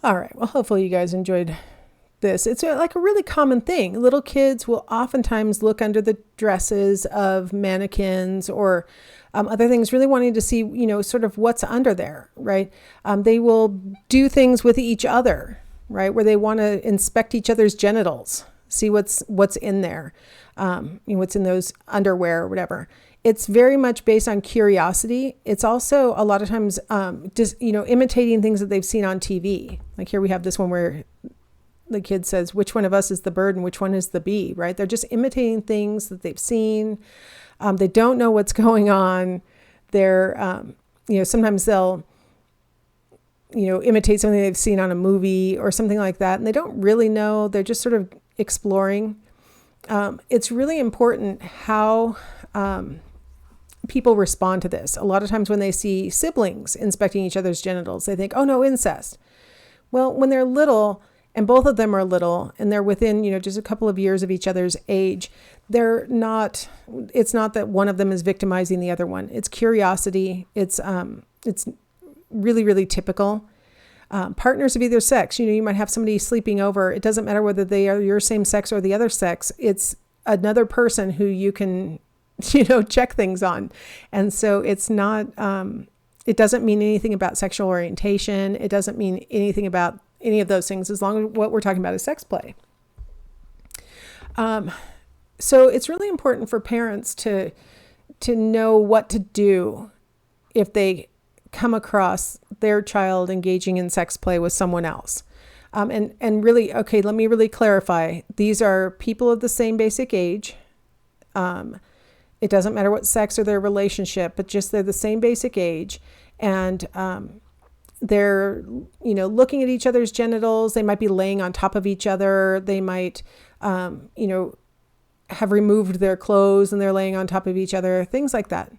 All right. Well, hopefully you guys enjoyed this. It's like a really common thing. Little kids will oftentimes look under the dresses of mannequins or other things, really wanting to see, sort of what's under there, right? They will do things with each other, right? Where they want to inspect each other's genitals, see what's in there, what's in those underwear or whatever. It's very much based on curiosity. It's also a lot of times just, imitating things that they've seen on TV. Like here we have this one where the kid says, which one of us is the bird and which one is the bee, right? They're just imitating things that they've seen. They don't know what's going on. They're, sometimes they'll, imitate something they've seen on a movie or something like that. And they don't really know. They're just sort of exploring. It's really important how people respond to this. A lot of times when they see siblings inspecting each other's genitals, they think, oh no, incest. Well, when they're little, and both of them are little, and they're within, just a couple of years of each other's age, it's not that one of them is victimizing the other one. It's curiosity. It's really, really typical. Partners of either sex, you might have somebody sleeping over. It doesn't matter whether they are your same sex or the other sex. It's another person who you can, check things on. And so it's not, it doesn't mean anything about sexual orientation. It doesn't mean anything about any of those things, as long as what we're talking about is sex play. So it's really important for parents to know what to do if they come across their child engaging in sex play with someone else. And really, okay, let me really clarify. These are people of the same basic age. It doesn't matter what sex or their relationship, but just they're the same basic age. And they're, looking at each other's genitals. They might be laying on top of each other. They might, have removed their clothes and they're laying on top of each other, things like that.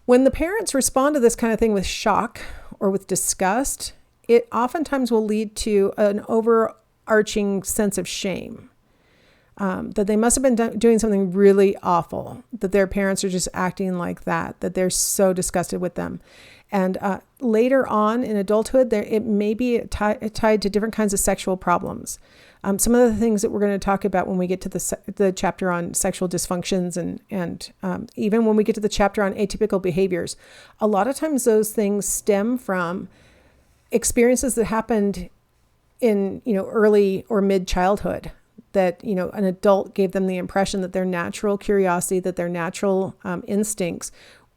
When the parents respond to this kind of thing with shock or with disgust, it oftentimes will lead to an overarching sense of shame. That they must have been doing something really awful, that their parents are just acting like that they're so disgusted with them. And later on in adulthood, it may be tied to different kinds of sexual problems. Some of the things that we're going to talk about when we get to the chapter on sexual dysfunctions and even when we get to the chapter on atypical behaviors, a lot of times those things stem from experiences that happened in, early or mid childhood. That, an adult gave them the impression that their natural curiosity, that their natural instincts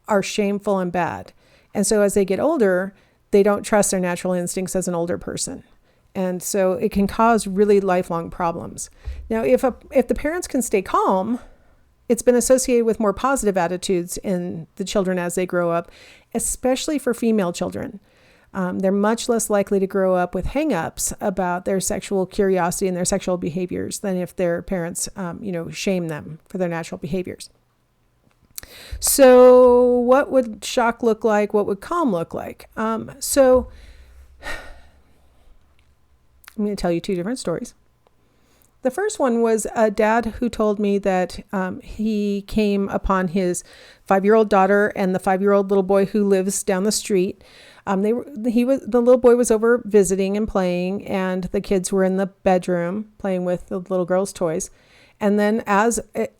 are shameful and bad. And so as they get older, they don't trust their natural instincts as an older person. And so it can cause really lifelong problems. Now, if the parents can stay calm, it's been associated with more positive attitudes in the children as they grow up, especially for female children. They're much less likely to grow up with hang-ups about their sexual curiosity and their sexual behaviors than if their parents, shame them for their natural behaviors. So what would shock look like? What would calm look like? So I'm going to tell you two different stories. The first one was a dad who told me that he came upon his 5-year-old daughter and the 5-year-old little boy who lives down the street. The little boy was over visiting and playing, and the kids were in the bedroom playing with the little girl's toys. And then,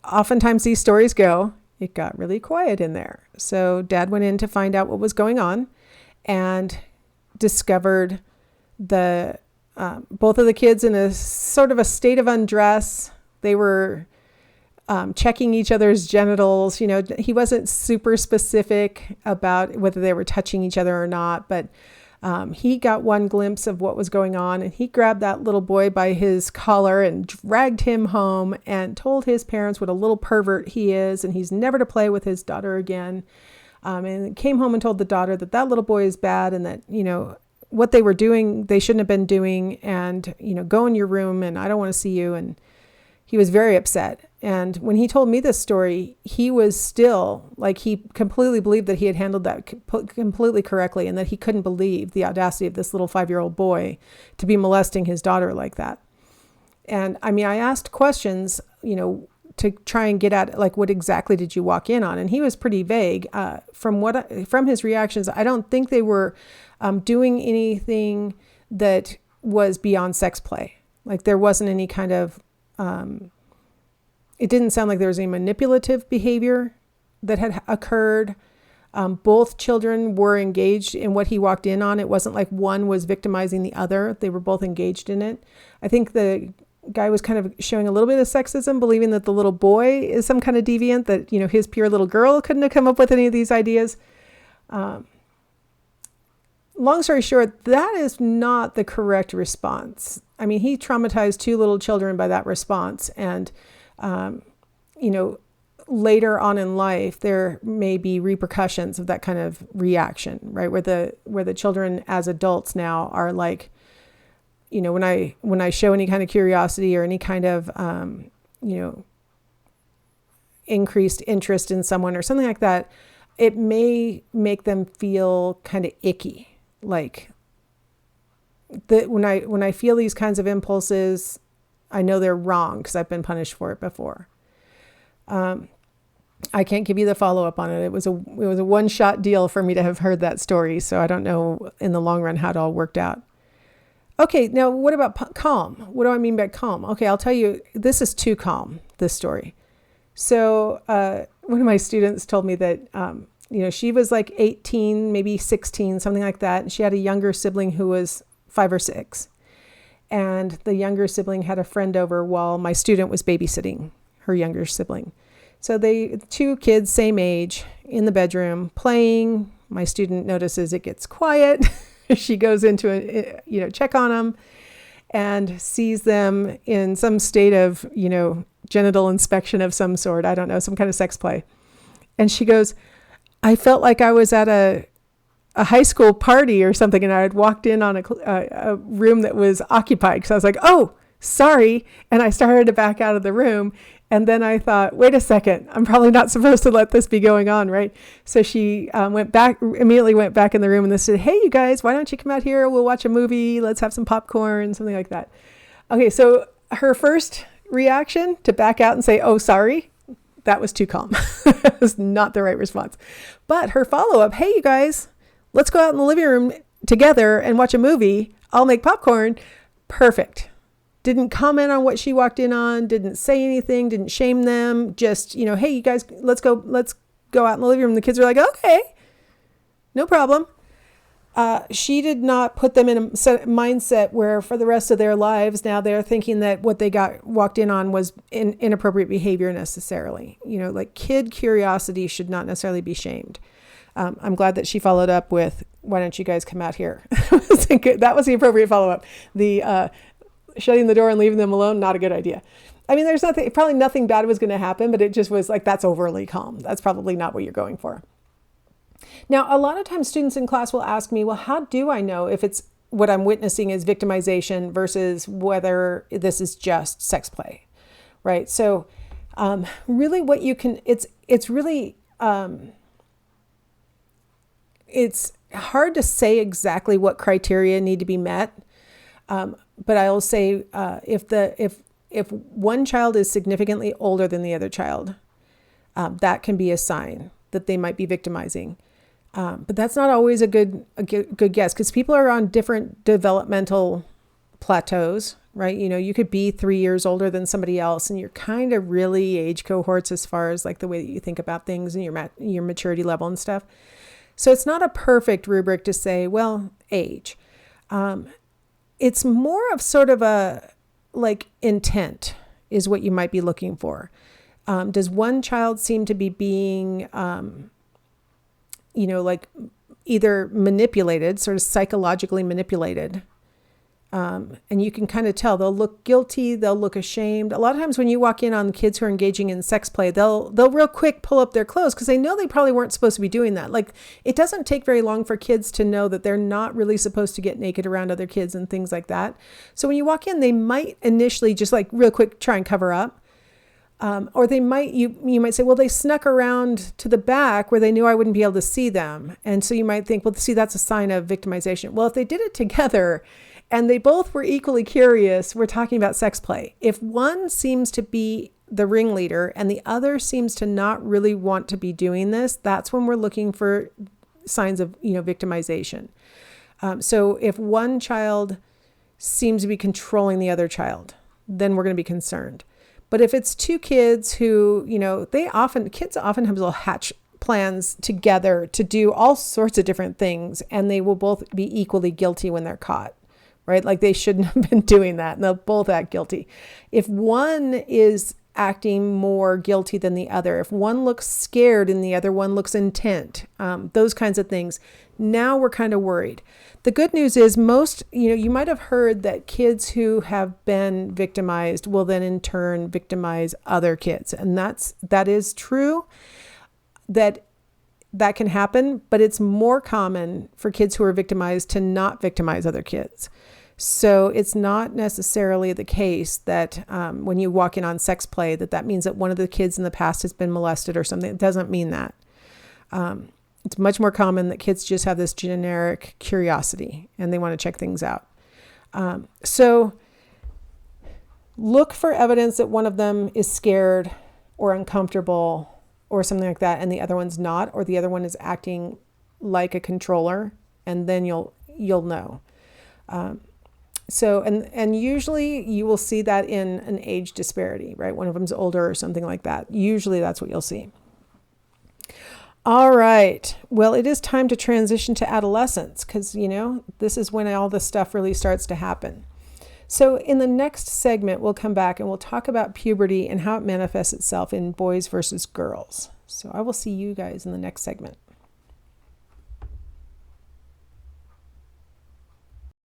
oftentimes these stories go, it got really quiet in there. So dad went in to find out what was going on, and discovered both of the kids in a sort of a state of undress. They were checking each other's genitals. He wasn't super specific about whether they were touching each other or not, but he got one glimpse of what was going on, and he grabbed that little boy by his collar and dragged him home and told his parents what a little pervert he is, and he's never to play with his daughter again. And came home and told the daughter that little boy is bad, and that, what they were doing, they shouldn't have been doing, and, go in your room and I don't want to see you. And he was very upset. And when he told me this story, he was still he completely believed that he had handled that completely correctly, and that he couldn't believe the audacity of this little 5-year-old boy to be molesting his daughter like that. And I asked questions, to try and get at what exactly did you walk in on? And he was pretty vague. From his reactions, I don't think they were doing anything that was beyond sex play. Like there wasn't any kind of, it didn't sound like there was any manipulative behavior that had occurred. Both children were engaged in what he walked in on. It wasn't like one was victimizing the other. They were both engaged in it. I think the guy was kind of showing a little bit of sexism, believing that the little boy is some kind of deviant, that, his pure little girl couldn't have come up with any of these ideas. Long story short, that is not the correct response. I mean, he traumatized 2 little children by that response. And, later on in life, there may be repercussions of that kind of reaction, right? Where the children as adults now are like, when I show any kind of curiosity or any kind of, increased interest in someone or something like that, it may make them feel kind of icky. Like that when I feel these kinds of impulses, I know they're wrong because I've been punished for it before. I can't give you the follow-up on it. It was a one-shot deal for me to have heard that story. So I don't know in the long run how it all worked out. Okay. Now what about calm? What do I mean by calm? Okay. I'll tell you, this is too calm, this story. So, one of my students told me that, she was like 18, maybe 16, something like that. And she had a younger sibling who was 5 or 6. And the younger sibling had a friend over while my student was babysitting her younger sibling. So 2 kids, same age, in the bedroom playing. My student notices it gets quiet. She goes into check on them and sees them in some state of, genital inspection of some sort. I don't know, some kind of sex play. And she goes, I felt like I was at a high school party or something, and I had walked in on a room that was occupied. Because I was like, oh, sorry. And I started to back out of the room. And then I thought, wait a second, I'm probably not supposed to let this be going on, right? So she immediately went back in the room and they said, hey, you guys, why don't you come out here? We'll watch a movie. Let's have some popcorn, something like that. Okay, so her first reaction to back out and say, oh, sorry, that was too calm. That was not the right response. But her follow-up, hey, you guys, let's go out in the living room together and watch a movie. I'll make popcorn. Perfect. Didn't comment on what she walked in on, didn't say anything, didn't shame them. Just, hey, you guys, let's go out in the living room. The kids were like, okay, no problem. She did not put them in a mindset where for the rest of their lives, now they're thinking that what they walked in on was inappropriate behavior necessarily. Like kid curiosity should not necessarily be shamed. I'm glad that she followed up with, why don't you guys come out here? That was the appropriate follow-up. The shutting the door and leaving them alone, not a good idea. I mean, probably nothing bad was going to happen, but it just was like, that's overly calm. That's probably not what you're going for. Now, a lot of times students in class will ask me, well, how do I know if it's what I'm witnessing is victimization versus whether this is just sex play, right? So really what you can, it's hard to say exactly what criteria need to be met. But I'll say if one child is significantly older than the other child, that can be a sign that they might be victimizing. But that's not always a good guess because people are on different developmental plateaus, right? You could be 3 years older than somebody else, and you're kind of really age cohorts as far as like the way that you think about things and your maturity level and stuff. So it's not a perfect rubric to say, well, age. It's more of sort of a like intent is what you might be looking for. Does one child seem to be being, like either manipulated, sort of psychologically manipulated? And you can kind of tell they'll look guilty, they'll look ashamed. A lot of times when you walk in on kids who are engaging in sex play, they'll real quick pull up their clothes because they know they probably weren't supposed to be doing that. Like it doesn't take very long for kids to know that they're not really supposed to get naked around other kids and things like that. So when you walk in, they might initially just like real quick try and cover up. Or they might, you might say, well, they snuck around to the back where they knew I wouldn't be able to see them. And so you might think, well, see, that's a sign of victimization. Well, if they did it together and they both were equally curious, we're talking about sex play. If one seems to be the ringleader and the other seems to not really want to be doing this, that's when we're looking for signs of, victimization. So if one child seems to be controlling the other child, then we're going to be concerned. But if it's two kids who, kids often have little hatch plans together to do all sorts of different things, and they will both be equally guilty when they're caught, right? Like they shouldn't have been doing that, and they'll both act guilty. If one is acting more guilty than the other, if one looks scared and the other one looks intent, those kinds of things, now we're kind of worried. The good news is you might have heard that kids who have been victimized will then in turn victimize other kids. And that is true, that can happen, but it's more common for kids who are victimized to not victimize other kids. So it's not necessarily the case that when you walk in on sex play, that means that one of the kids in the past has been molested or something. It doesn't mean that. It's much more common that kids just have this generic curiosity and they want to check things out. So look for evidence that one of them is scared or uncomfortable or something like that, and the other one's not, or the other one is acting like a controller, and then you'll know. So usually you will see that in an age disparity, right? One of them's older or something like that. Usually that's what you'll see. All right. Well, it is time to transition to adolescence because, this is when all this stuff really starts to happen. So in the next segment, we'll come back and we'll talk about puberty and how it manifests itself in boys versus girls. So I will see you guys in the next segment.